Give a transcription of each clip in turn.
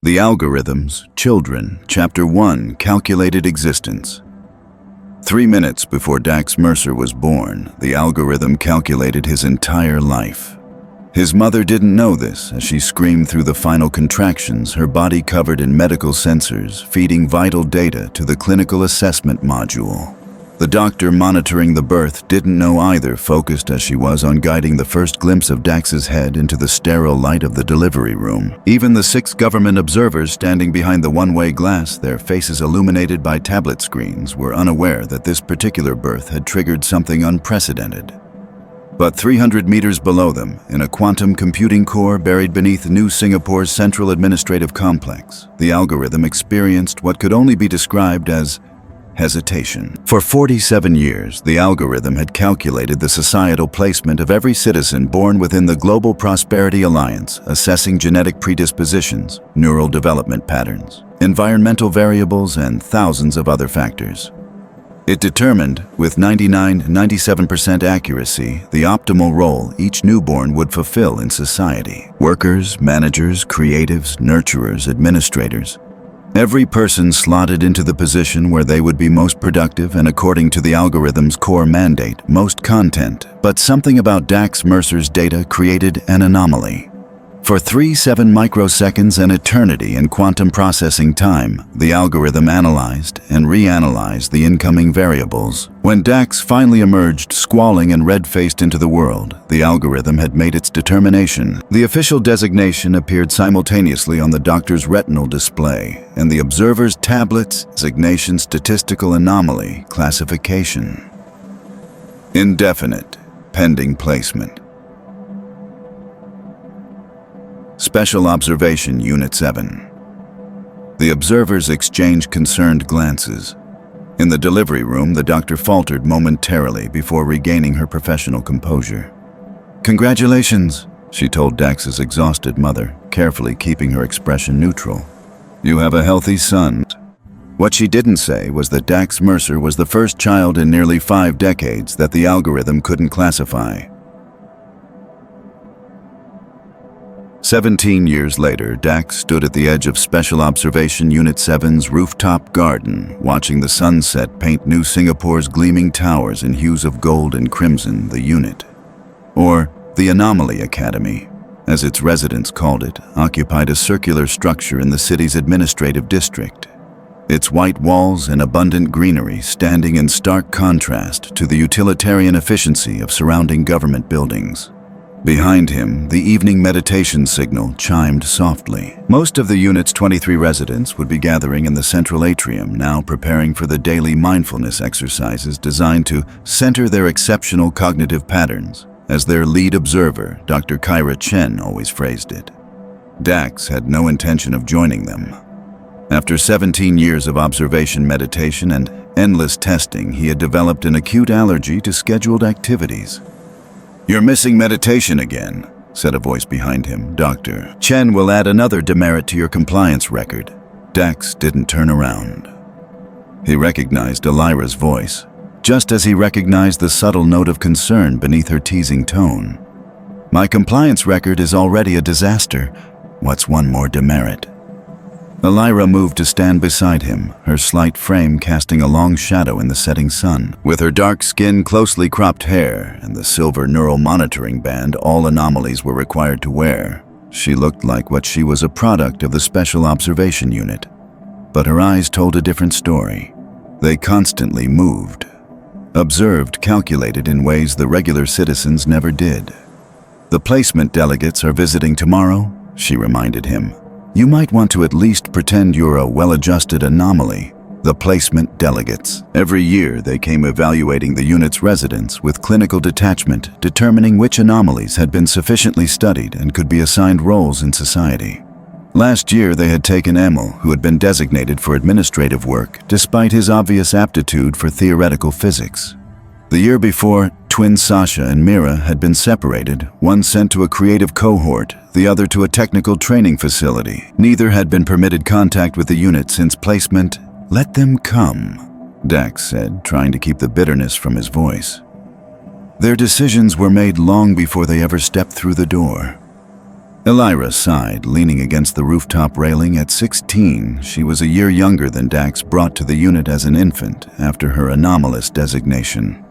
The Algorithms, Children, Chapter 1, Calculated Existence. 3 minutes before Dax Mercer was born, the algorithm calculated his entire life. His mother didn't know this as she screamed through the final contractions, her body covered in medical sensors, feeding vital data to the clinical assessment module. The doctor monitoring the birth didn't know either, focused as she was on guiding the first glimpse of Dax's head into the sterile light of the delivery room. Even the 6 government observers standing behind the one-way glass, their faces illuminated by tablet screens, were unaware that this particular birth had triggered something unprecedented. But 300 meters below them, in a quantum computing core buried beneath New Singapore's Central Administrative Complex, the algorithm experienced what could only be described as hesitation. For 47 years, the algorithm had calculated the societal placement of every citizen born within the Global Prosperity Alliance, assessing genetic predispositions, neural development patterns, environmental variables, and thousands of other factors. It determined, with 99–97% accuracy, the optimal role each newborn would fulfill in society. Workers, managers, creatives, nurturers, administrators. Every person slotted into the position where they would be most productive and, according to the algorithm's core mandate, most content. But something about Dax Mercer's data created an anomaly. For 7 microseconds, an eternity in quantum processing time, the algorithm analyzed and reanalyzed the incoming variables. When Dax finally emerged, squalling and red-faced into the world, the algorithm had made its determination. The official designation appeared simultaneously on the doctor's retinal display, and the observer's tablets, designation Statistical Anomaly, classification. Indefinite, pending placement. Special Observation Unit 7. The observers exchanged concerned glances. In the delivery room, the doctor faltered momentarily before regaining her professional composure. "Congratulations," she told Dax's exhausted mother, carefully keeping her expression neutral. "You have a healthy son." What she didn't say was that Dax Mercer was the first child in nearly 5 decades that the algorithm couldn't classify. 17 years later, Dax stood at the edge of Special Observation Unit 7's rooftop garden, watching the sunset paint New Singapore's gleaming towers in hues of gold and crimson. The unit, or the Anomaly Academy, as its residents called it, occupied a circular structure in the city's administrative district. Its white walls and abundant greenery standing in stark contrast to the utilitarian efficiency of surrounding government buildings. Behind him, the evening meditation signal chimed softly. Most of the unit's 23 residents would be gathering in the central atrium, now preparing for the daily mindfulness exercises designed to center their exceptional cognitive patterns, as their lead observer, Dr. Kyra Chen, always phrased it. Dax had no intention of joining them. After 17 years of observation meditation and endless testing, he had developed an acute allergy to scheduled activities. "You're missing meditation again," said a voice behind him. "Dr. Chen will add another demerit to your compliance record." Dax didn't turn around. He recognized Elira's voice, just as he recognized the subtle note of concern beneath her teasing tone. "My compliance record is already a disaster. What's one more demerit?" Elira moved to stand beside him, her slight frame casting a long shadow in the setting sun. With her dark skin, closely cropped hair, and the silver neural monitoring band all anomalies were required to wear, she looked like what she was, a product of the Special Observation Unit. But her eyes told a different story. They constantly moved, observed, calculated in ways the regular citizens never did. "The placement delegates are visiting tomorrow," she reminded him. "You might want to at least pretend you're a well-adjusted anomaly." The placement delegates. Every year they came evaluating the unit's residents with clinical detachment, determining which anomalies had been sufficiently studied and could be assigned roles in society. Last year they had taken Emil, who had been designated for administrative work, despite his obvious aptitude for theoretical physics. The year before, twins Sasha and Mira had been separated, one sent to a creative cohort, the other to a technical training facility. Neither had been permitted contact with the unit since placement. "Let them come," Dax said, trying to keep the bitterness from his voice. Their decisions were made long before they ever stepped through the door. Elira sighed, leaning against the rooftop railing. At 16, she was a year younger than Dax, brought to the unit as an infant after her anomalous designation.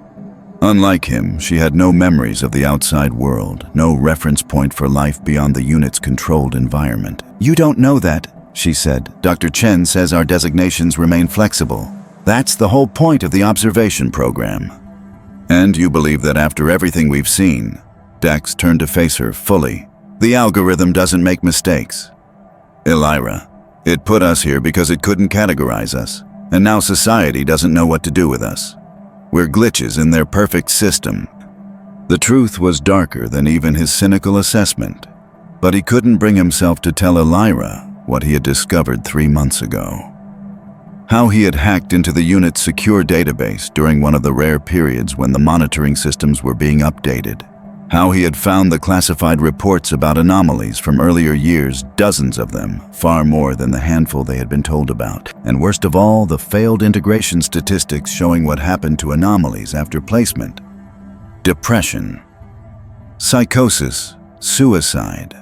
Unlike him, she had no memories of the outside world, no reference point for life beyond the unit's controlled environment. "You don't know that," she said. "Dr. Chen says our designations remain flexible. That's the whole point of the observation program." "And you believe that after everything we've seen?" Dax turned to face her fully. "The algorithm doesn't make mistakes." "Elira, it put us here because it couldn't categorize us, and now society doesn't know what to do with us. We're glitches in their perfect system." The truth was darker than even his cynical assessment, but he couldn't bring himself to tell Elira what he had discovered 3 months ago. How he had hacked into the unit's secure database during one of the rare periods when the monitoring systems were being updated. How he had found the classified reports about anomalies from earlier years, dozens of them, far more than the handful they had been told about. And worst of all, the failed integration statistics showing what happened to anomalies after placement. Depression, psychosis, suicide.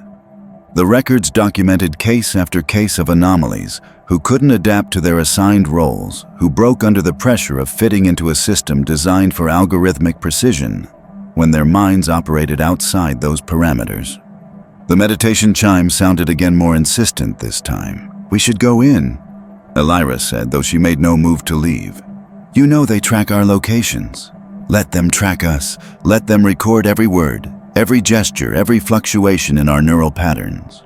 The records documented case after case of anomalies who couldn't adapt to their assigned roles, who broke under the pressure of fitting into a system designed for algorithmic precision, when their minds operated outside those parameters. The meditation chime sounded again, more insistent this time. "We should go in," Elira said, though she made no move to leave. "You know they track our locations. Let them track us. Let them record every word, every gesture, every fluctuation in our neural patterns."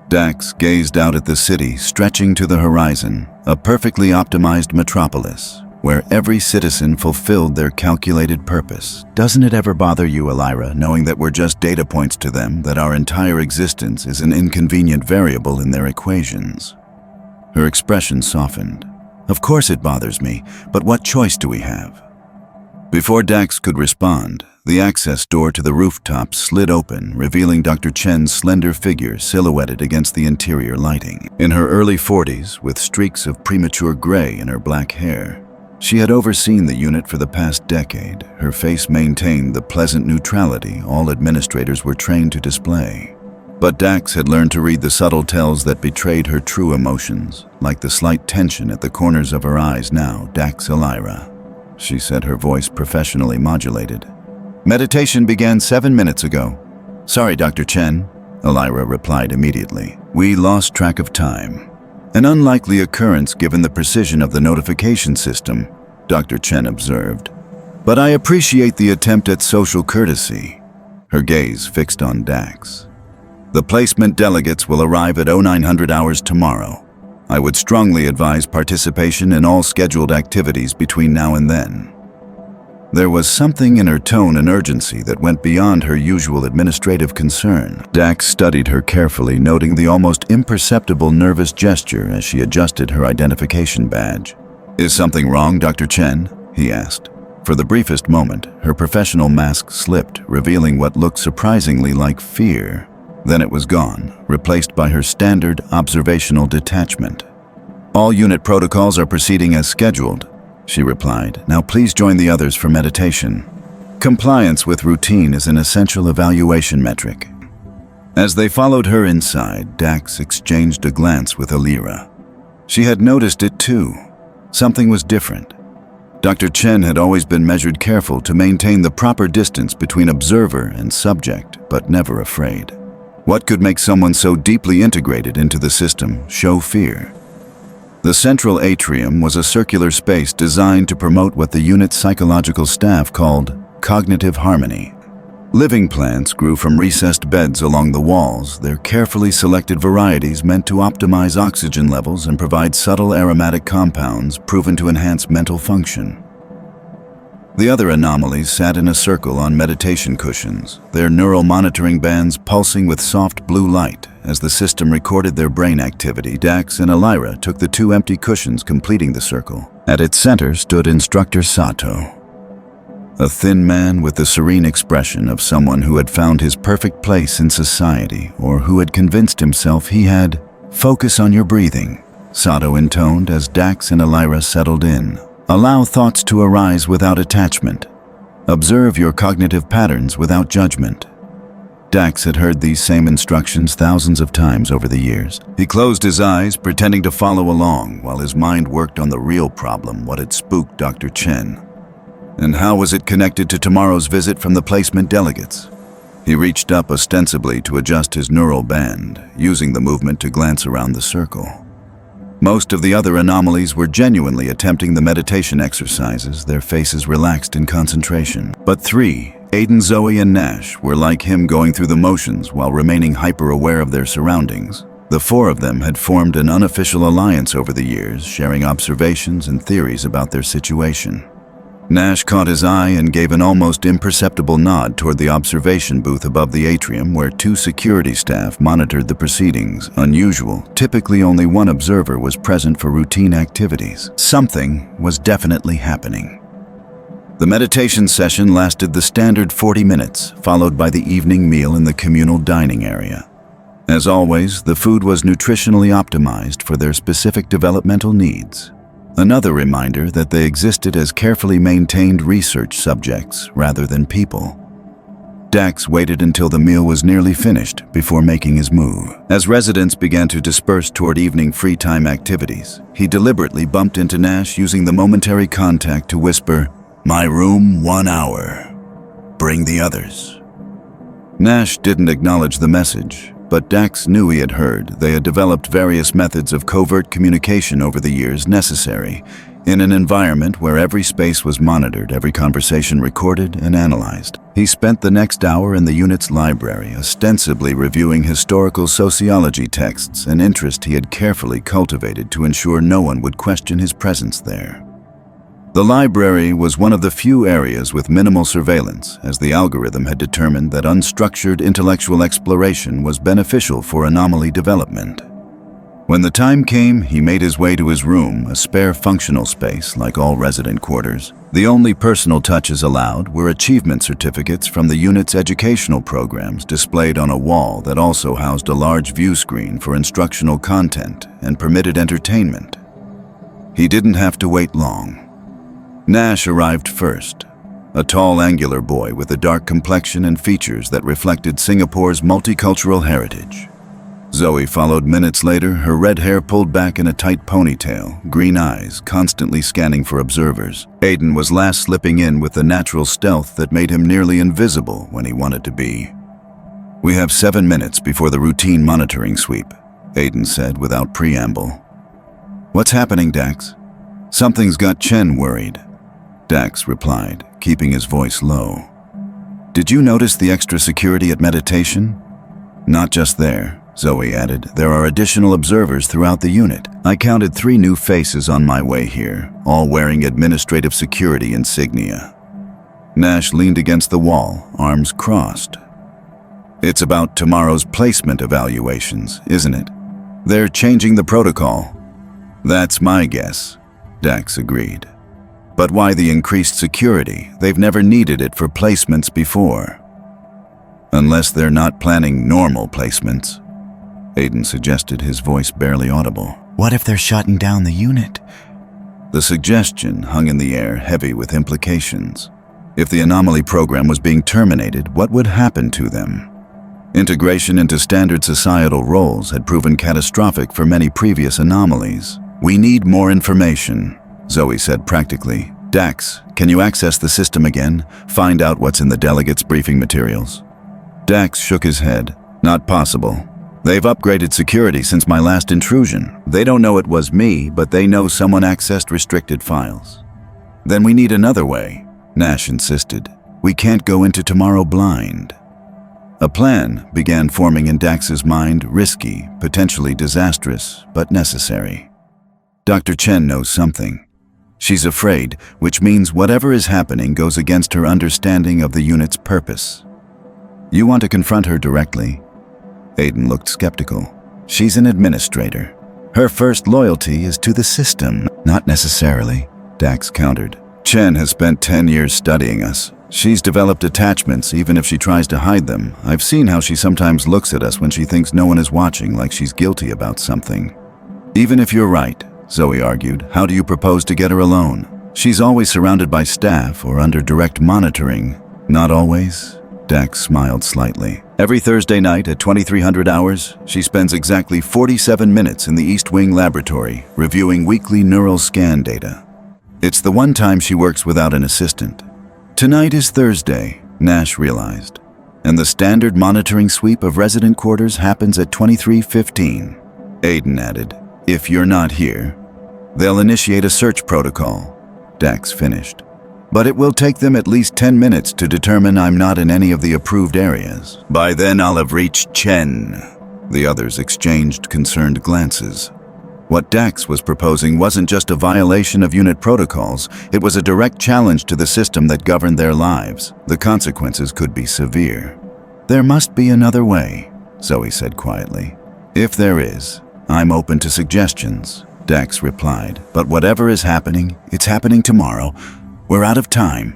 Dax gazed out at the city stretching to the horizon, a perfectly optimized metropolis, where every citizen fulfilled their calculated purpose. "Doesn't it ever bother you, Elira, knowing that we're just data points to them, that our entire existence is an inconvenient variable in their equations?" Her expression softened. "Of course it bothers me, but what choice do we have?" Before Dax could respond, the access door to the rooftop slid open, revealing Dr. Chen's slender figure silhouetted against the interior lighting. In her early 40s, with streaks of premature gray in her black hair, she had overseen the unit for the past decade. Her face maintained the pleasant neutrality all administrators were trained to display. But Dax had learned to read the subtle tells that betrayed her true emotions, like the slight tension at the corners of her eyes. "Now, Dax Elira," she said, her voice professionally modulated. "Meditation began 7 minutes ago." "Sorry, Dr. Chen," Elira replied immediately. "We lost track of time." "An unlikely occurrence given the precision of the notification system," Dr. Chen observed. "But I appreciate the attempt at social courtesy." Her gaze fixed on Dax. "The placement delegates will arrive at 0900 hours tomorrow. I would strongly advise participation in all scheduled activities between now and then." There was something in her tone and urgency that went beyond her usual administrative concern. Dax studied her carefully, noting the almost imperceptible nervous gesture as she adjusted her identification badge. "Is something wrong, Dr. Chen?" he asked. For the briefest moment, her professional mask slipped, revealing what looked surprisingly like fear. Then it was gone, replaced by her standard observational detachment. "All unit protocols are proceeding as scheduled," she replied. "Now please join the others for meditation. Compliance with routine is an essential evaluation metric." As they followed her inside, Dax exchanged a glance with Elira. She had noticed it too. Something was different. Dr. Chen had always been measured careful to maintain the proper distance between observer and subject, but never afraid. What could make someone so deeply integrated into the system show fear? The central atrium was a circular space designed to promote what the unit's psychological staff called cognitive harmony. Living plants grew from recessed beds along the walls, their carefully selected varieties meant to optimize oxygen levels and provide subtle aromatic compounds proven to enhance mental function. The other anomalies sat in a circle on meditation cushions, their neural monitoring bands pulsing with soft blue light. As the system recorded their brain activity, Dax and Elira took the 2 empty cushions completing the circle. At its center stood Instructor Sato, a thin man with the serene expression of someone who had found his perfect place in society, or who had convinced himself he had. "Focus on your breathing," Sato intoned as Dax and Elira settled in. "Allow thoughts to arise without attachment. Observe your cognitive patterns without judgment." Dax had heard these same instructions thousands of times over the years. He closed his eyes, pretending to follow along, while his mind worked on the real problem, what had spooked Dr. Chen. And how was it connected to tomorrow's visit from the placement delegates? He reached up ostensibly to adjust his neural band, using the movement to glance around the circle. Most of the other anomalies were genuinely attempting the meditation exercises, their faces relaxed in concentration. But three, Aiden, Zoe, and Nash, were like him, going through the motions while remaining hyper-aware of their surroundings. The four of them had formed an unofficial alliance over the years, sharing observations and theories about their situation. Nash caught his eye and gave an almost imperceptible nod toward the observation booth above the atrium, where two security staff monitored the proceedings. Unusual, typically only one observer was present for routine activities. Something was definitely happening. The meditation session lasted the standard 40 minutes, followed by the evening meal in the communal dining area. As always, the food was nutritionally optimized for their specific developmental needs. Another reminder that they existed as carefully maintained research subjects rather than people. Dax waited until the meal was nearly finished before making his move. As residents began to disperse toward evening free time activities, he deliberately bumped into Nash, using the momentary contact to whisper, "My room, 1 hour. Bring the others." Nash didn't acknowledge the message, but Dax knew he had heard. They had developed various methods of covert communication over the years necessary, in an environment where every space was monitored, every conversation recorded and analyzed. He spent the next hour in the unit's library, ostensibly reviewing historical sociology texts, an interest he had carefully cultivated to ensure no one would question his presence there. The library was one of the few areas with minimal surveillance, as the algorithm had determined that unstructured intellectual exploration was beneficial for anomaly development. When the time came, he made his way to his room, a spare functional space like all resident quarters. The only personal touches allowed were achievement certificates from the unit's educational programs displayed on a wall that also housed a large view screen for instructional content and permitted entertainment. He didn't have to wait long. Nash arrived first, a tall, angular boy with a dark complexion and features that reflected Singapore's multicultural heritage. Zoe followed minutes later, her red hair pulled back in a tight ponytail, green eyes constantly scanning for observers. Aiden was last, slipping in with the natural stealth that made him nearly invisible when he wanted to be. "We have 7 minutes before the routine monitoring sweep," Aiden said without preamble. "What's happening, Dax?" "Something's got Chen worried," Dax replied, keeping his voice low. "Did you notice the extra security at meditation?" "Not just there," Zoe added. "There are additional observers throughout the unit. I counted 3 new faces on my way here, all wearing administrative security insignia." Nash leaned against the wall, arms crossed. "It's about tomorrow's placement evaluations, isn't it? They're changing the protocol." "That's my guess," Dax agreed. "But why the increased security? They've never needed it for placements before." "Unless they're not planning normal placements," Aiden suggested, his voice barely audible. "What if they're shutting down the unit?" The suggestion hung in the air, heavy with implications. If the anomaly program was being terminated, what would happen to them? Integration into standard societal roles had proven catastrophic for many previous anomalies. "We need more information," Zoe said practically. "Dax, can you access the system again? Find out what's in the delegates' briefing materials." Dax shook his head. "Not possible. They've upgraded security since my last intrusion. They don't know it was me, but they know someone accessed restricted files." "Then we need another way," Nash insisted. "We can't go into tomorrow blind." A plan began forming in Dax's mind, risky, potentially disastrous, but necessary. Dr. Chen knows something. She's afraid, which means whatever is happening goes against her understanding of the unit's purpose. "You want to confront her directly?" Aiden looked skeptical. "She's an administrator. Her first loyalty is to the system." "Not necessarily," Dax countered. "Chen has spent 10 years studying us. She's developed attachments even if she tries to hide them. I've seen how she sometimes looks at us when she thinks no one is watching, like she's guilty about something." "Even if you're right," Zoe argued, "how do you propose to get her alone? She's always surrounded by staff or under direct monitoring." "Not always," Dax smiled slightly. Every Thursday night at 2300 hours, she spends exactly 47 minutes in the East Wing laboratory reviewing weekly neural scan data. It's the one time she works without an assistant. Tonight is Thursday, Nash realized, and the standard monitoring sweep of resident quarters happens at 23:15. Aiden added, "If you're not here, they'll initiate a search protocol," Dax finished. "But it will take them at least 10 minutes to determine I'm not in any of the approved areas. By then I'll have reached Chen." The others exchanged concerned glances. What Dax was proposing wasn't just a violation of unit protocols, it was a direct challenge to the system that governed their lives. The consequences could be severe. "There must be another way," Zoe said quietly. "If there is, I'm open to suggestions," Dax replied. "But whatever is happening, it's happening tomorrow. We're out of time."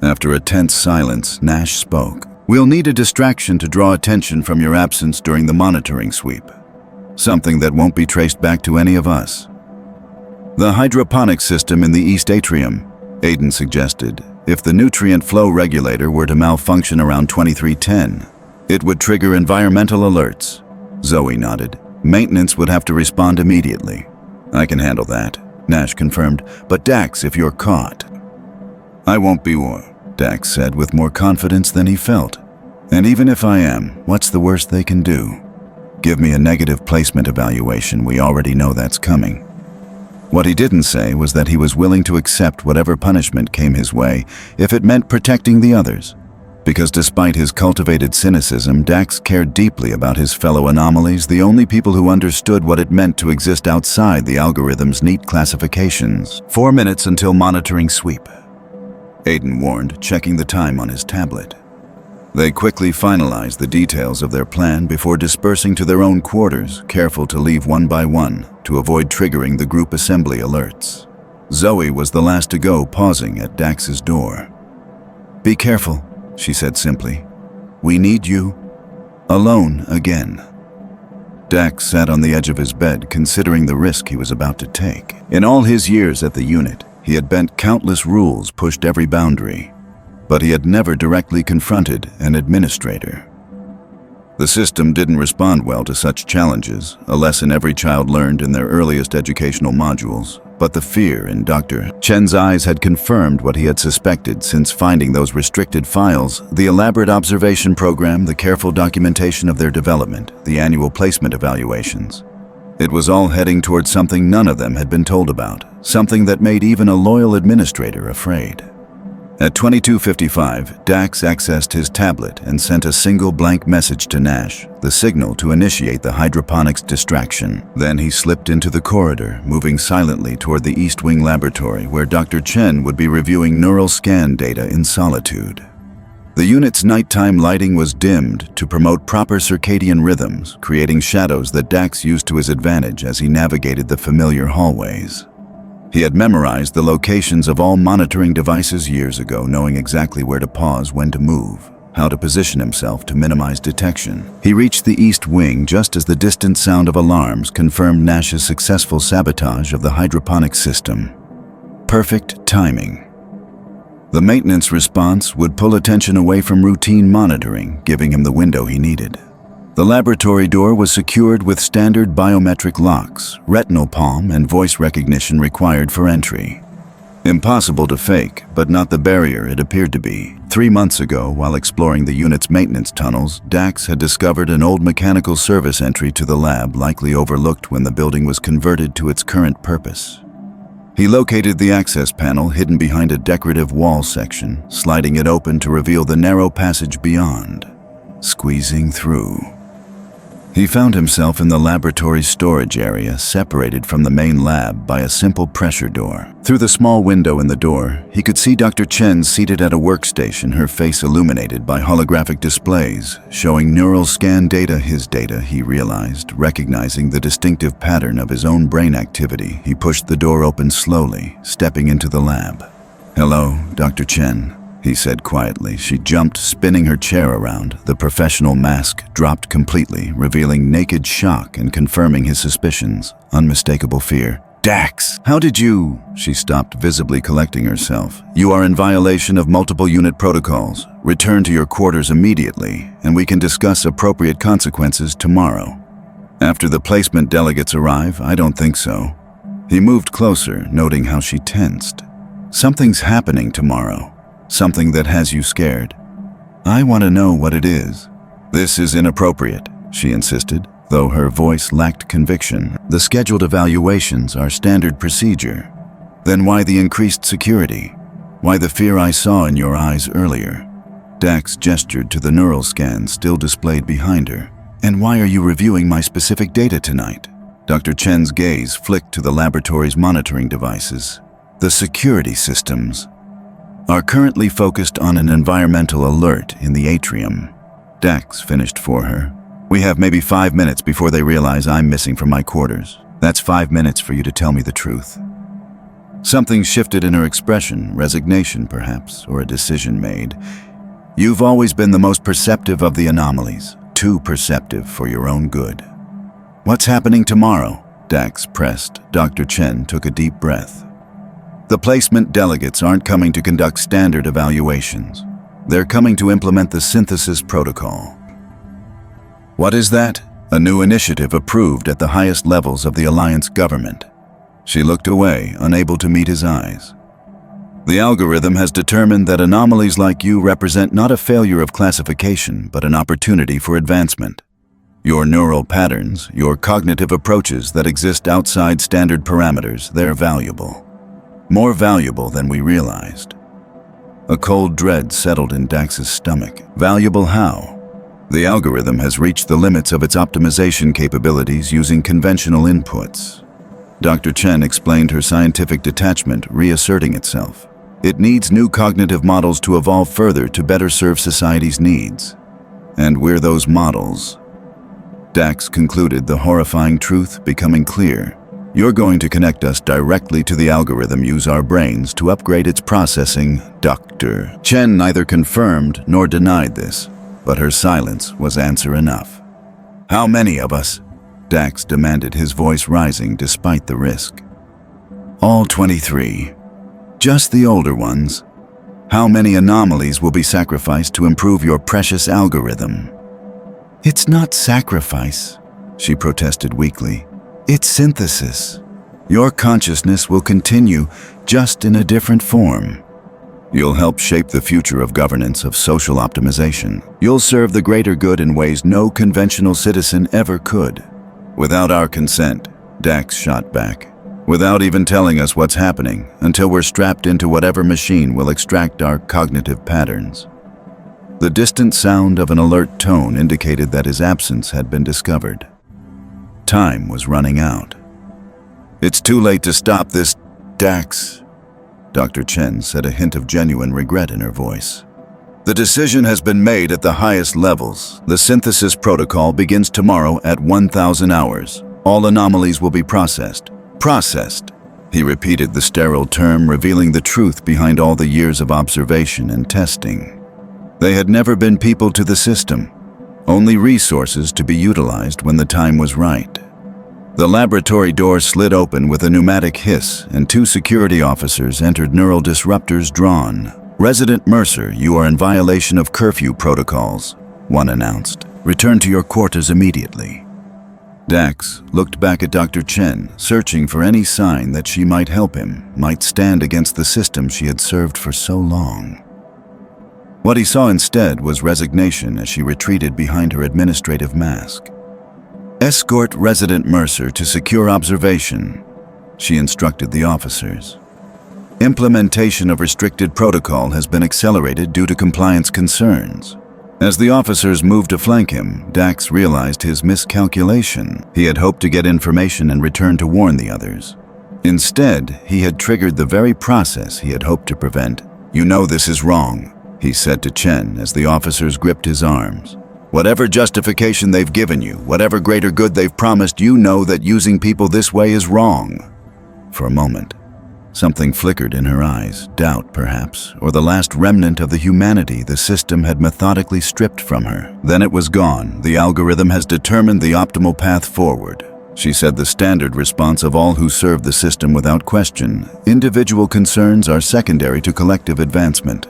After a tense silence, Nash spoke. "We'll need a distraction to draw attention from your absence during the monitoring sweep. Something that won't be traced back to any of us." "The hydroponic system in the East Atrium," Aiden suggested. "If the nutrient flow regulator were to malfunction around 2310, it would trigger environmental alerts." Zoe nodded. "Maintenance would have to respond immediately." "I can handle that," Nash confirmed. "But Dax, if you're caught..." "I won't be," Dax said with more confidence than he felt. "And even if I am, what's the worst they can do? Give me a negative placement evaluation. We already know that's coming." What he didn't say was that he was willing to accept whatever punishment came his way if it meant protecting the others. Because despite his cultivated cynicism, Dax cared deeply about his fellow anomalies, the only people who understood what it meant to exist outside the algorithm's neat classifications. 4 minutes until monitoring sweep, Aiden warned, checking the time on his tablet. They quickly finalized the details of their plan before dispersing to their own quarters, careful to leave one by one to avoid triggering the group assembly alerts. Zoe was the last to go, pausing at Dax's door. "Be careful," she said simply. "We need you alone again." Dax sat on the edge of his bed, considering the risk he was about to take. In all his years at the unit, he had bent countless rules, pushed every boundary, but he had never directly confronted an administrator. The system didn't respond well to such challenges, a lesson every child learned in their earliest educational modules. But the fear in Dr. Chen's eyes had confirmed what he had suspected since finding those restricted files, the elaborate observation program, the careful documentation of their development, the annual placement evaluations. It was all heading towards something none of them had been told about, something that made even a loyal administrator afraid. At 22:55, Dax accessed his tablet and sent a single blank message to Nash, the signal to initiate the hydroponics distraction. Then he slipped into the corridor, moving silently toward the East Wing laboratory where Dr. Chen would be reviewing neural scan data in solitude. The unit's nighttime lighting was dimmed to promote proper circadian rhythms, creating shadows that Dax used to his advantage as he navigated the familiar hallways. He had memorized the locations of all monitoring devices years ago, knowing exactly where to pause, when to move, how to position himself to minimize detection. He reached the East Wing just as the distant sound of alarms confirmed Nash's successful sabotage of the hydroponic system. Perfect timing. The maintenance response would pull attention away from routine monitoring, giving him the window he needed. The laboratory door was secured with standard biometric locks, retinal palm and voice recognition required for entry. Impossible to fake, but not the barrier it appeared to be. 3 months ago, while exploring the unit's maintenance tunnels, Dax had discovered an old mechanical service entry to the lab, likely overlooked when the building was converted to its current purpose. He located the access panel hidden behind a decorative wall section, sliding it open to reveal the narrow passage beyond. Squeezing through, he found himself in the laboratory's storage area, separated from the main lab by a simple pressure door. Through the small window in the door, he could see Dr. Chen seated at a workstation, her face illuminated by holographic displays, showing neural scan data, his data, he realized. Recognizing the distinctive pattern of his own brain activity, he pushed the door open slowly, stepping into the lab. "Hello, Dr. Chen," he said quietly. She jumped, spinning her chair around. The professional mask dropped completely, revealing naked shock and confirming his suspicions. Unmistakable fear. Dax, how did you... She stopped, visibly collecting herself. You are in violation of multiple unit protocols. Return to your quarters immediately, and we can discuss appropriate consequences tomorrow. After the placement delegates arrive, I don't think so. He moved closer, noting how she tensed. Something's happening tomorrow. Something that has you scared. I want to know what it is. This is inappropriate, she insisted, though her voice lacked conviction. The scheduled evaluations are standard procedure. Then why the increased security? Why the fear I saw in your eyes earlier? Dax gestured to the neural scan still displayed behind her. And why are you reviewing my specific data tonight? Dr. Chen's gaze flicked to the laboratory's monitoring devices. The security systems are currently focused on an environmental alert in the atrium. Dax finished for her. We have maybe 5 minutes before they realize I'm missing from my quarters. That's 5 minutes for you to tell me the truth. Something shifted in her expression, resignation perhaps, or a decision made. You've always been the most perceptive of the anomalies, too perceptive for your own good. What's happening tomorrow? Dax pressed. Dr. Chen took a deep breath. The placement delegates aren't coming to conduct standard evaluations. They're coming to implement the synthesis protocol. What is that? A new initiative approved at the highest levels of the Alliance government. She looked away, unable to meet his eyes. The algorithm has determined that anomalies like you represent not a failure of classification, but an opportunity for advancement. Your neural patterns, your cognitive approaches that exist outside standard parameters, they're valuable. More valuable than we realized. A cold dread settled in Dax's stomach. Valuable how? The algorithm has reached the limits of its optimization capabilities using conventional inputs. Dr. Chen explained her scientific detachment reasserting itself. It needs new cognitive models to evolve further to better serve society's needs. And we're those models. Dax concluded, the horrifying truth becoming clear. You're going to connect us directly to the algorithm, use our brains to upgrade its processing. Dr. Chen neither confirmed nor denied this, but her silence was answer enough. How many of us? Dax demanded, his voice rising despite the risk. All 23. Just the older ones. How many anomalies will be sacrificed to improve your precious algorithm? It's not sacrifice, she protested weakly. It's synthesis. Your consciousness will continue, just in a different form. You'll help shape the future of governance, of social optimization. You'll serve the greater good in ways no conventional citizen ever could. Without our consent, Dax shot back. Without even telling us what's happening, until we're strapped into whatever machine will extract our cognitive patterns. The distant sound of an alert tone indicated that his absence had been discovered. Time was running out. It's too late to stop this, Dax. Dr. Chen said, a hint of genuine regret in her voice. The decision has been made at the highest levels. The synthesis protocol begins tomorrow at 1,000 hours. All anomalies will be processed. Processed. He repeated the sterile term, revealing the truth behind all the years of observation and testing. They had never been people to the system, only resources to be utilized when the time was right. The laboratory door slid open with a pneumatic hiss, and 2 security officers entered, neural disruptors drawn. Resident Mercer, you are in violation of curfew protocols, one announced. Return to your quarters immediately. Dax looked back at Dr. Chen, searching for any sign that she might help him, might stand against the system she had served for so long. What he saw instead was resignation as she retreated behind her administrative mask. Escort Resident Mercer to secure observation, she instructed the officers. Implementation of restricted protocol has been accelerated due to compliance concerns. As the officers moved to flank him, Dax realized his miscalculation. He had hoped to get information and return to warn the others. Instead, he had triggered the very process he had hoped to prevent. You know this is wrong, he said to Chen as the officers gripped his arms. Whatever justification they've given you, whatever greater good they've promised, you know that using people this way is wrong. For a moment, something flickered in her eyes, doubt perhaps, or the last remnant of the humanity the system had methodically stripped from her. Then it was gone. The algorithm has determined the optimal path forward. She said the standard response of all who serve the system without question, individual concerns are secondary to collective advancement.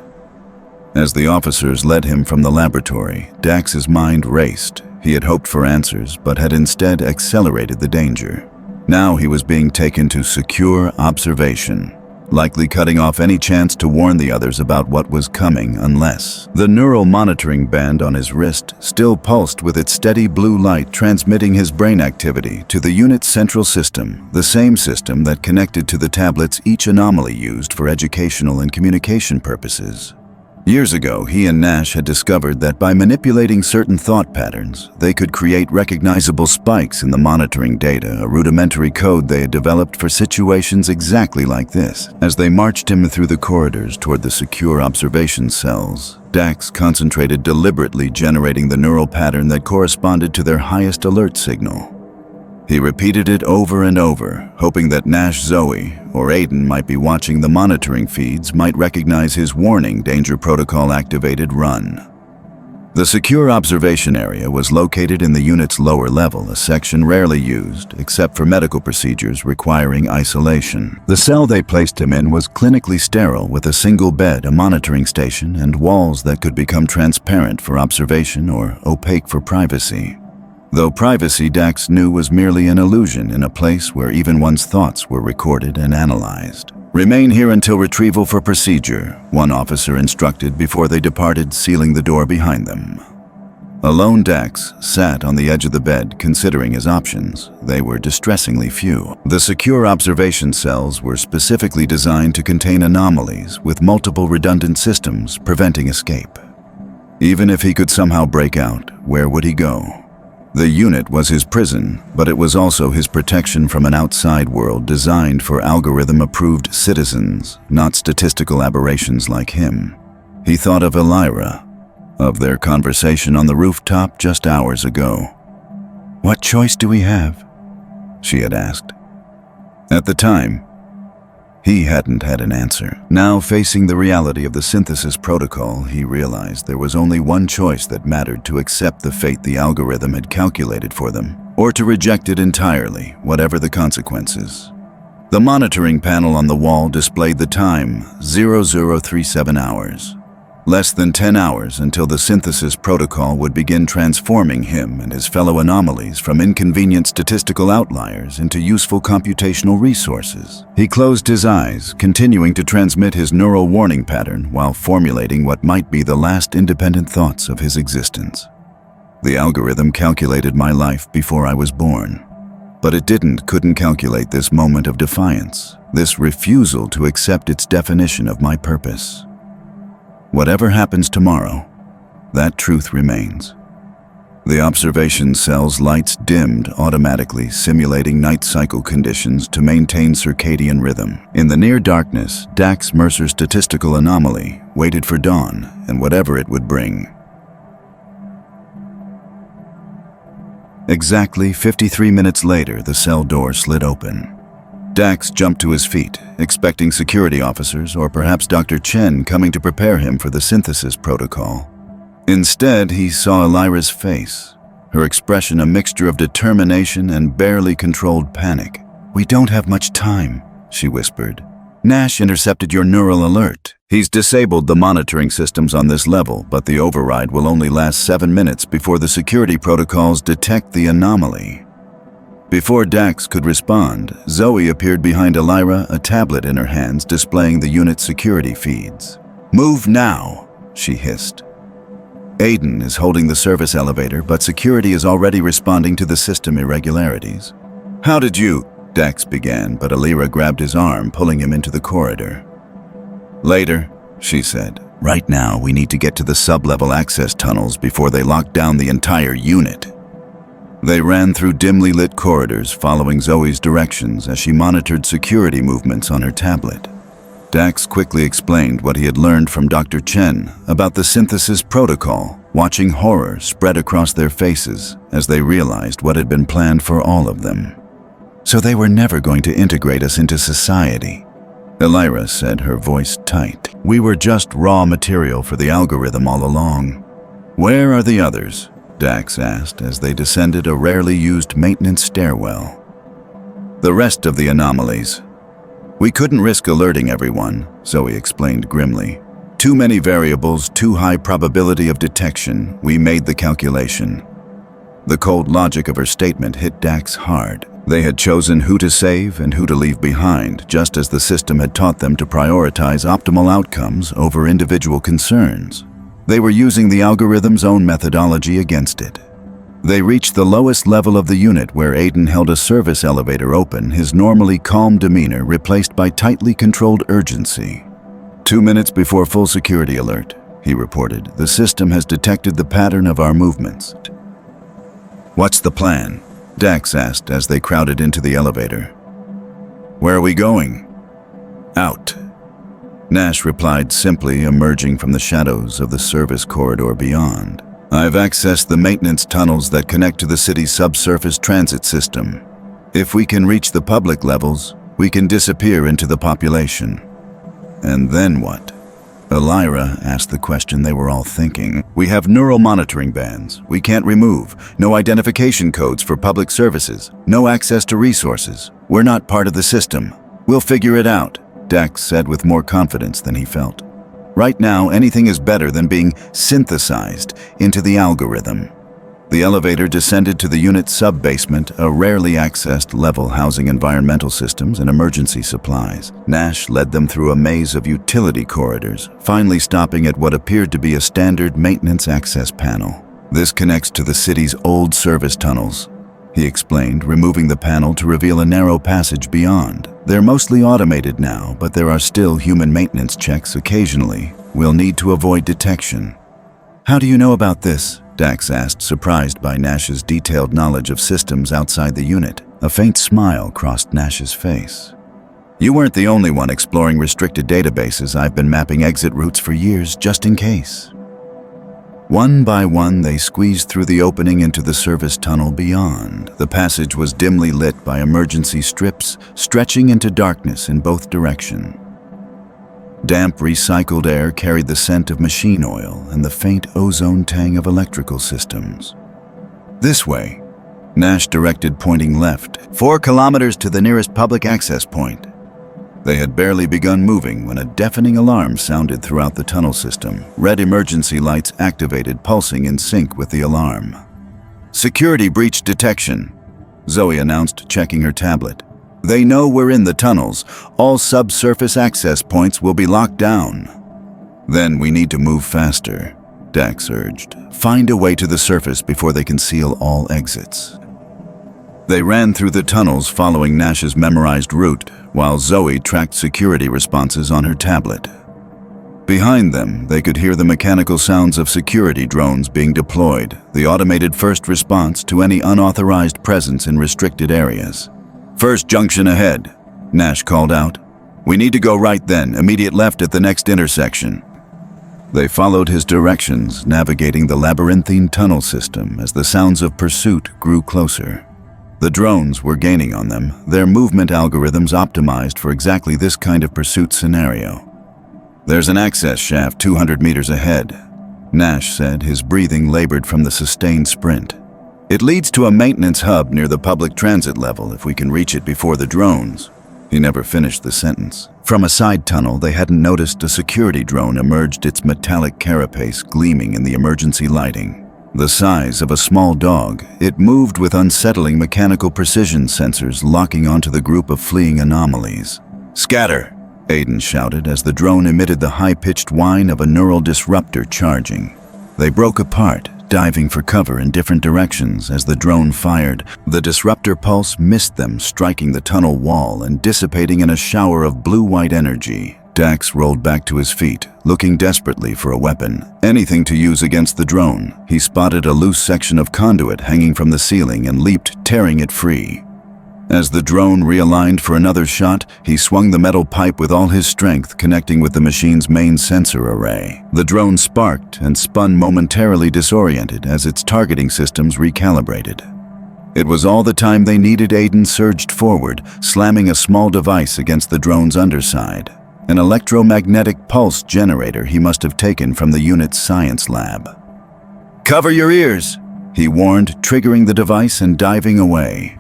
As the officers led him from the laboratory, Dax's mind raced. He had hoped for answers, but had instead accelerated the danger. Now he was being taken to secure observation, likely cutting off any chance to warn the others about what was coming unless. The neural monitoring band on his wrist still pulsed with its steady blue light, transmitting his brain activity to the unit's central system, the same system that connected to the tablets each anomaly used for educational and communication purposes. Years ago, he and Nash had discovered that by manipulating certain thought patterns, they could create recognizable spikes in the monitoring data, a rudimentary code they had developed for situations exactly like this. As they marched him through the corridors toward the secure observation cells, Dax concentrated deliberately generating the neural pattern that corresponded to their highest alert signal. He repeated it over and over, hoping that Nash, Zoe, or Aiden might be watching the monitoring feeds, might recognize his warning danger protocol activated run. The secure observation area was located in the unit's lower level, a section rarely used, except for medical procedures requiring isolation. The cell they placed him in was clinically sterile, with a single bed, a monitoring station, and walls that could become transparent for observation or opaque for privacy. Though privacy, Dax knew, was merely an illusion in a place where even one's thoughts were recorded and analyzed. "Remain here until retrieval for procedure," one officer instructed before they departed, sealing the door behind them. Alone, Dax sat on the edge of the bed, considering his options. They were distressingly few. The secure observation cells were specifically designed to contain anomalies, with multiple redundant systems preventing escape. Even if he could somehow break out, where would he go? The unit was his prison, but it was also his protection from an outside world designed for algorithm-approved citizens, not statistical aberrations like him. He thought of Elira, of their conversation on the rooftop just hours ago. "What choice do we have?" she had asked. At the time, he hadn't had an answer. Now, facing the reality of the synthesis protocol, he realized there was only one choice that mattered: to accept the fate the algorithm had calculated for them, or to reject it entirely, whatever the consequences. The monitoring panel on the wall displayed the time, 0037 hours. Less than 10 hours until the synthesis protocol would begin transforming him and his fellow anomalies from inconvenient statistical outliers into useful computational resources. He closed his eyes, continuing to transmit his neural warning pattern while formulating what might be the last independent thoughts of his existence. "The algorithm calculated my life before I was born, but it couldn't calculate this moment of defiance, this refusal to accept its definition of my purpose. Whatever happens tomorrow, that truth remains." The observation cell's lights dimmed automatically, simulating night cycle conditions to maintain circadian rhythm. In the near darkness, Dax Mercer's Statistical Anomaly waited for dawn and whatever it would bring. Exactly 53 minutes later, the cell door slid open. Dax jumped to his feet, expecting security officers or perhaps Dr. Chen coming to prepare him for the synthesis protocol. Instead, he saw Elira's face, her expression a mixture of determination and barely controlled panic. "We don't have much time," she whispered. "Nash intercepted your neural alert. He's disabled the monitoring systems on this level, but the override will only last 7 minutes before the security protocols detect the anomaly." Before Dax could respond, Zoe appeared behind Elira, a tablet in her hands displaying the unit's security feeds. "Move now," she hissed. Aiden is holding the service elevator, but security is already responding to the system irregularities. "How did you?" Dax began, but Elira grabbed his arm, pulling him into the corridor. "Later," she said. "Right now, we need to get to the sub-level access tunnels before they lock down the entire unit." They ran through dimly lit corridors, following Zoe's directions as she monitored security movements on her tablet. Dax quickly explained what he had learned from Dr. Chen about the synthesis protocol, watching horror spread across their faces as they realized what had been planned for all of them. "So they were never going to integrate us into society," Elira said, her voice tight. "We were just raw material for the algorithm all along. Where are the others?" Dax asked as they descended a rarely used maintenance stairwell. The rest of the anomalies. We couldn't risk alerting everyone, Zoe explained grimly. Too many variables, too high probability of detection. We made the calculation. The cold logic of her statement hit Dax hard. They had chosen who to save and who to leave behind, just as the system had taught them to prioritize optimal outcomes over individual concerns. They were using the algorithm's own methodology against it. They reached the lowest level of the unit where Aiden held a service elevator open, his normally calm demeanor replaced by tightly controlled urgency. 2 minutes before full security alert, he reported, the system has detected the pattern of our movements. What's the plan? Dax asked as they crowded into the elevator. Where are we going? Out. Nash replied simply, emerging from the shadows of the service corridor beyond. I've accessed the maintenance tunnels that connect to the city's subsurface transit system. If we can reach the public levels, we can disappear into the population. And then what? Elira asked the question they were all thinking. We have neural monitoring bands we can't remove, no identification codes for public services, no access to resources. We're not part of the system. We'll figure it out, Dax said with more confidence than he felt. Right now, anything is better than being synthesized into the algorithm. The elevator descended to the unit's sub-basement, a rarely accessed level housing environmental systems and emergency supplies. Nash led them through a maze of utility corridors, finally stopping at what appeared to be a standard maintenance access panel. This connects to the city's old service tunnels, he explained, removing the panel to reveal a narrow passage beyond. They're mostly automated now, but there are still human maintenance checks occasionally. We'll need to avoid detection. How do you know about this? Dax asked, surprised by Nash's detailed knowledge of systems outside the unit. A faint smile crossed Nash's face. You weren't the only one exploring restricted databases. I've been mapping exit routes for years, just in case. One by one, they squeezed through the opening into the service tunnel beyond. The passage was dimly lit by emergency strips, stretching into darkness in both directions. Damp, recycled air carried the scent of machine oil and the faint ozone tang of electrical systems. This way, Nash directed, pointing left, 4 kilometers to the nearest public access point. They had barely begun moving when a deafening alarm sounded throughout the tunnel system. Red emergency lights activated, pulsing in sync with the alarm. Security breach detection, Zoe announced, checking her tablet. They know we're in the tunnels. All subsurface access points will be locked down. Then we need to move faster, Dax urged. Find a way to the surface before they can seal all exits. They ran through the tunnels following Nash's memorized route, while Zoe tracked security responses on her tablet. Behind them, they could hear the mechanical sounds of security drones being deployed, the automated first response to any unauthorized presence in restricted areas. First junction ahead, Nash called out. We need to go right then, immediate left at the next intersection. They followed his directions, navigating the labyrinthine tunnel system as the sounds of pursuit grew closer. The drones were gaining on them, their movement algorithms optimized for exactly this kind of pursuit scenario. There's an access shaft 200 meters ahead, Nash said, his breathing labored from the sustained sprint. It leads to a maintenance hub near the public transit level if we can reach it before the drones. He never finished the sentence. From a side tunnel, they hadn't noticed a security drone emerged, its metallic carapace gleaming in the emergency lighting. The size of a small dog, it moved with unsettling mechanical precision sensors locking onto the group of fleeing anomalies. Scatter, Aiden shouted as the drone emitted the high-pitched whine of a neural disruptor charging. They broke apart, diving for cover in different directions as the drone fired. The disruptor pulse missed them, striking the tunnel wall and dissipating in a shower of blue-white energy. Dax rolled back to his feet, looking desperately for a weapon, anything to use against the drone. He spotted a loose section of conduit hanging from the ceiling and leaped, tearing it free. As the drone realigned for another shot, he swung the metal pipe with all his strength, connecting with the machine's main sensor array. The drone sparked and spun, momentarily disoriented as its targeting systems recalibrated. It was all the time they needed. Aiden surged forward, slamming a small device against the drone's underside. An electromagnetic pulse generator he must have taken from the unit's science lab. Cover your ears, he warned, triggering the device and diving away.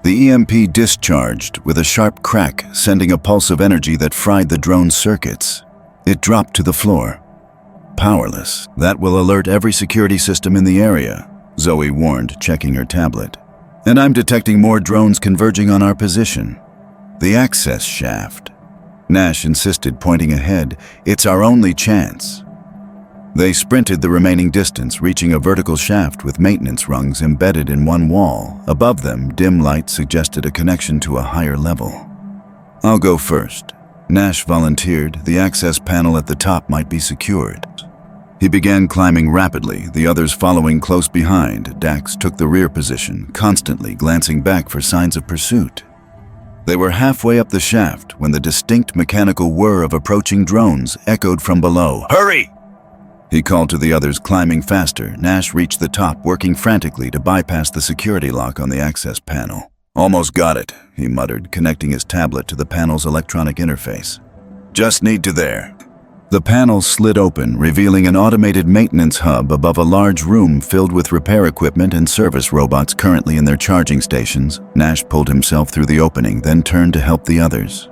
The EMP discharged with a sharp crack, sending a pulse of energy that fried the drone's circuits. It dropped to the floor. Powerless. That will alert every security system in the area, Zoe warned, checking her tablet. And I'm detecting more drones converging on our position. The access shaft. Nash insisted, pointing ahead. It's our only chance. They sprinted the remaining distance, reaching a vertical shaft with maintenance rungs embedded in one wall. Above them, dim light suggested a connection to a higher level. I'll go first. Nash volunteered. The access panel at the top might be secured. He began climbing rapidly, the others following close behind. Dax took the rear position, constantly glancing back for signs of pursuit. They were halfway up the shaft when the distinct mechanical whir of approaching drones echoed from below. Hurry! He called to the others, climbing faster. Nash reached the top, working frantically to bypass the security lock on the access panel. Almost got it, he muttered, connecting his tablet to the panel's electronic interface. Just need to there. The panel slid open, revealing an automated maintenance hub above a large room filled with repair equipment and service robots currently in their charging stations. Nash pulled himself through the opening, then turned to help the others.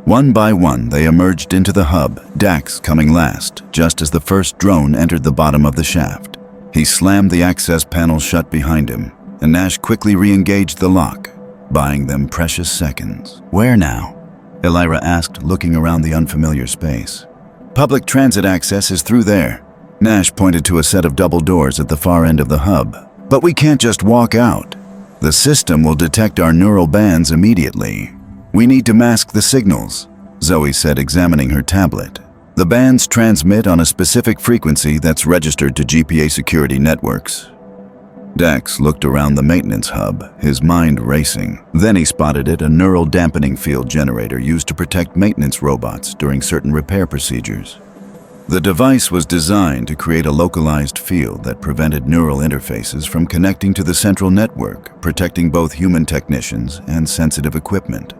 One by one, they emerged into the hub, Dax coming last, just as the first drone entered the bottom of the shaft. He slammed the access panel shut behind him, and Nash quickly re-engaged the lock, buying them precious seconds. Where now? Elira asked, looking around the unfamiliar space. Public transit access is through there. Nash pointed to a set of double doors at the far end of the hub. But we can't just walk out. The system will detect our neural bands immediately. We need to mask the signals, Zoe said, examining her tablet. The bands transmit on a specific frequency that's registered to GPA security networks. Dax looked around the maintenance hub, his mind racing. Then he spotted it, a neural dampening field generator used to protect maintenance robots during certain repair procedures. The device was designed to create a localized field that prevented neural interfaces from connecting to the central network, protecting both human technicians and sensitive equipment.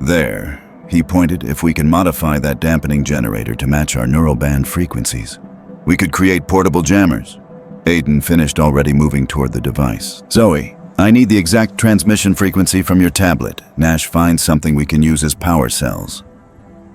There, he pointed, if we can modify that dampening generator to match our neural band frequencies, we could create portable jammers. Aiden finished, already moving toward the device. Zoe, I need the exact transmission frequency from your tablet. Nash finds something we can use as power cells.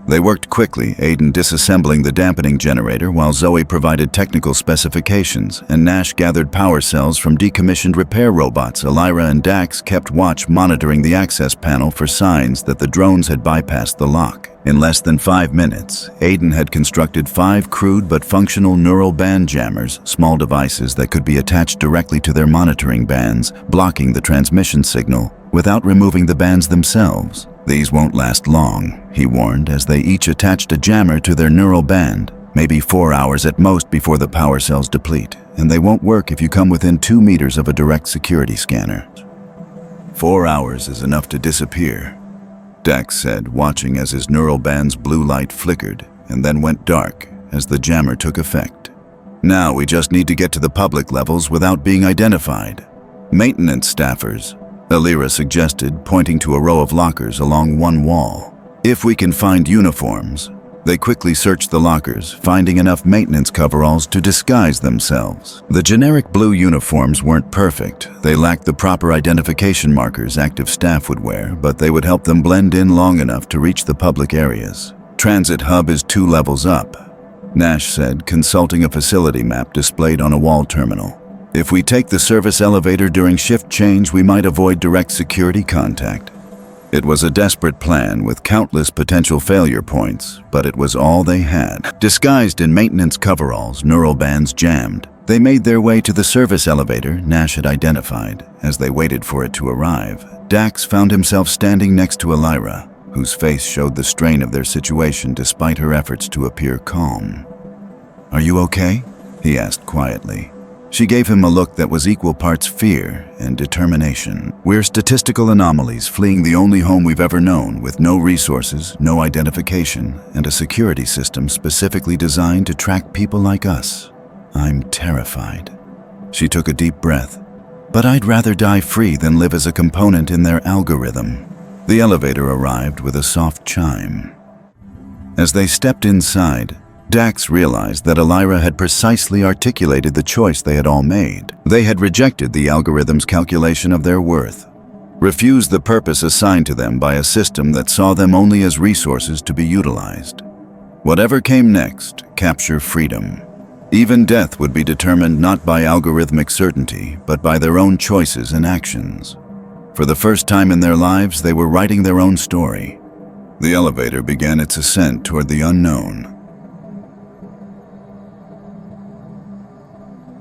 They worked quickly, Aiden disassembling the dampening generator while Zoe provided technical specifications, and Nash gathered power cells from decommissioned repair robots. Elira and Dax kept watch, monitoring the access panel for signs that the drones had bypassed the lock. In less than 5 minutes, Aiden had constructed 5 crude but functional neural band jammers, small devices that could be attached directly to their monitoring bands, blocking the transmission signal without removing the bands themselves. These won't last long, he warned, as they each attached a jammer to their neural band. Maybe 4 hours at most before the power cells deplete, and they won't work if you come within 2 meters of a direct security scanner. 4 hours is enough to disappear, Dax said, watching as his neural band's blue light flickered and then went dark as the jammer took effect. Now we just need to get to the public levels without being identified. Maintenance staffers, Elira suggested, pointing to a row of lockers along one wall. If we can find uniforms. They quickly searched the lockers, finding enough maintenance coveralls to disguise themselves. The generic blue uniforms weren't perfect. They lacked the proper identification markers active staff would wear, but they would help them blend in long enough to reach the public areas. Transit hub is 2 levels up, Nash said, consulting a facility map displayed on a wall terminal. If we take the service elevator during shift change, we might avoid direct security contact. It was a desperate plan with countless potential failure points, but it was all they had. Disguised in maintenance coveralls, neural bands jammed. They made their way to the service elevator Nash had identified. As they waited for it to arrive, Dax found himself standing next to Elira, whose face showed the strain of their situation despite her efforts to appear calm. "Are you okay?" he asked quietly. She gave him a look that was equal parts fear and determination. "We're statistical anomalies, fleeing the only home we've ever known, with no resources, no identification, and a security system specifically designed to track people like us. I'm terrified." She took a deep breath. "But I'd rather die free than live as a component in their algorithm." The elevator arrived with a soft chime. As they stepped inside, Dax realized that Elira had precisely articulated the choice they had all made. They had rejected the algorithm's calculation of their worth, refused the purpose assigned to them by a system that saw them only as resources to be utilized. Whatever came next, capture freedom. Even death would be determined not by algorithmic certainty, but by their own choices and actions. For the first time in their lives, they were writing their own story. The elevator began its ascent toward the unknown.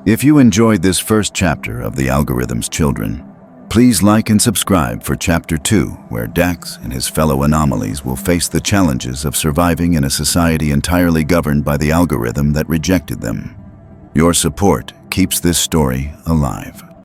If you enjoyed this first chapter of The Algorithm's Children, please like and subscribe for Chapter 2, where Dax and his fellow Anomalies will face the challenges of surviving in a society entirely governed by the algorithm that rejected them. Your support keeps this story alive.